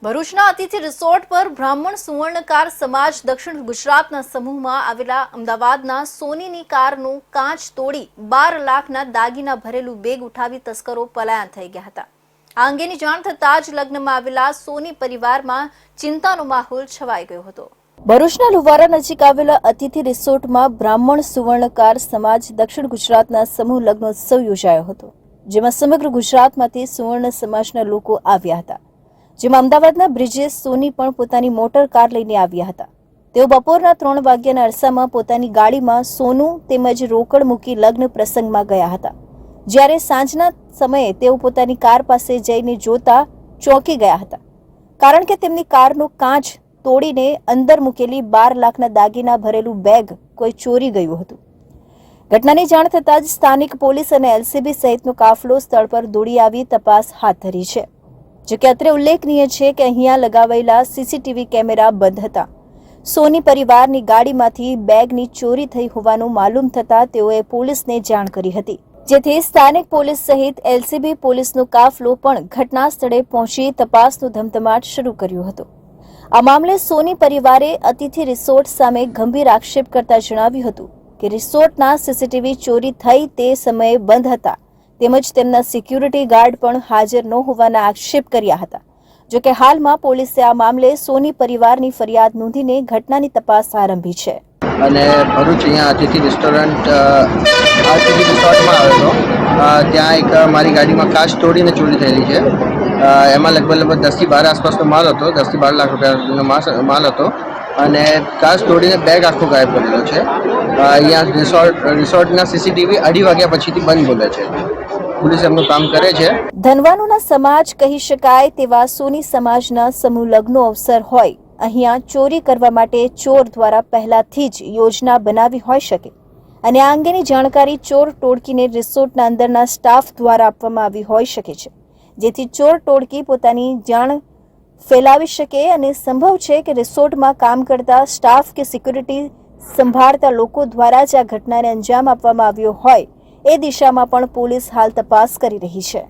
ભરૂચના અતિથિ રિસોર્ટ પર બ્રાહ્મણ સુવર્ણકાર સમાજ દક્ષિણ ગુજરાતના સમૂહમાં આવેલા અમદાવાદના સોનીની કારનું કાચ તોડી 12 લાખના દાગીના ભરેલું બેગ ઉઠાવી તસ્કરો પલાયન થઈ ગયા હતા। આ અંગેની જાણ થતાં જ લગ્નમાં આવેલા સોની પરિવારમાં ચિંતાનો માહોલ છવાઈ ગયો હતો। ભરૂચના લુવારા નજીક આવેલા અતિથિ રિસોર્ટમાં બ્રાહ્મણ સુવર્ણકાર સમાજ દક્ષિણ ગુજરાતના સમૂહ લગ્નોત્સવ યોજાયો હતો, જેમાં સમગ્ર ગુજરાતમાંથી સુવર્ણ સમાજના લોકો આવ્યા હતા। જેમાં અમદાવાદના બ્રિજેશ સોની પણ પોતાની મોટર કાર લઈને આવ્યા હતા। તેઓ બપોરના 3 વાગ્યાના અરસામાં પોતાની ગાડીમાં સોનું તેમજ રોકડ મૂકી લગ્ન પ્રસંગમાં ગયા હતા। જ્યારે સાંજના સમયે તેઓ પોતાની કાર પાસે જઈને જોતા ચોંકી ગયા હતા, કારણ કે તેમની કારનો કાચ તોડીને અંદર મૂકેલી 12 લાખના દાગીના ભરેલું બેગ કોઈ ચોરી ગયું હતું। ઘટનાની જાણ થતાં જ સ્થાનિક પોલીસ અને એલસીબી સહિતનો કાફલો સ્થળ પર દોડી આવી તપાસ હાથ ધરી છે। જોકે અત્રે ઉલ્લેખનીય છે કે અહીંયા લગાવેલા સીસીટીવી કેમેરા બંધ હતા। સોની પરિવારની ગાડીમાંથી બેગની ચોરી થઈ હોવાનું માલુમ થતાં તેઓએ પોલીસને જાણ કરી હતી, જેથી સ્થાનિક પોલીસ સહિત એલસીબી પોલીસનો કાફલો પણ ઘટના સ્થળે પહોંચી તપાસનો ધમધમાટ શરૂ કર્યો હતો। આ મામલે સોની પરિવારે અતિથિ રિસોર્ટ સામે ગંભીર આક્ષેપ કરતા જણાવ્યું હતું કે રિસોર્ટના સીસીટીવી ચોરી થઈ તે સમયે બંધ હતા, તેમજ તેમના સિક્યુરિટી ગાર્ડ પણ હાજર ન હોવાના આક્ષેપ કર્યા હતા। જોકે હાલમાં પોલીસે આ મામલે સોની પરિવારની ફરિયાદ નોંધીને ઘટનાની તપાસ આરંભી છે। અને ભરૂચ અહીંયા અતિથિ રિસોર્ટમાં આવેલો ત્યાં એક મારી ગાડીમાં કાચ તોડીને ચોરી થયેલી છે। એમાં લગભગ 10 થી 12 આસપાસનો માલ હતો, 10 થી 12 લાખ રૂપિયાનો માલ હતો અને કાચ તોડીને બેગ આખો ગાયબ કરેલો છે। અહીંયા રિસોર્ટના સીસીટીવી 2:30 વાગ્યા પછીથી બંધ બોલે છે। પોલીસ એમનું કામ કરે છે। ધનવાનોના સમાજ કહી શકાય તેવા સોની સમાજના સમૂહ લગ્નનો અવસર હોય અહીંયા ચોરી કરવા માટે ચોર દ્વારા પહેલાથી જ યોજના બનાવી હોઈ શકે અને આ અંગેની જાણકારી ચોર ટોળકીને રિસોર્ટના અંદરના સ્ટાફ દ્વારા આપવામાં આવી હોઈ શકે છે, જેથી ચોર ટોળકી પોતાની જાણ ફેલાવી શકે અને સંભવ છે કે રિસોર્ટમાં કામ કરતા સ્ટાફ કે સિક્યુરિટી સંભાળતા લોકો દ્વારા જ આ ઘટનાને અંજામ આપવામાં આવ્યો હોય। એ દિશામાં પણ પોલીસ હાલ તપાસ કરી રહી છે।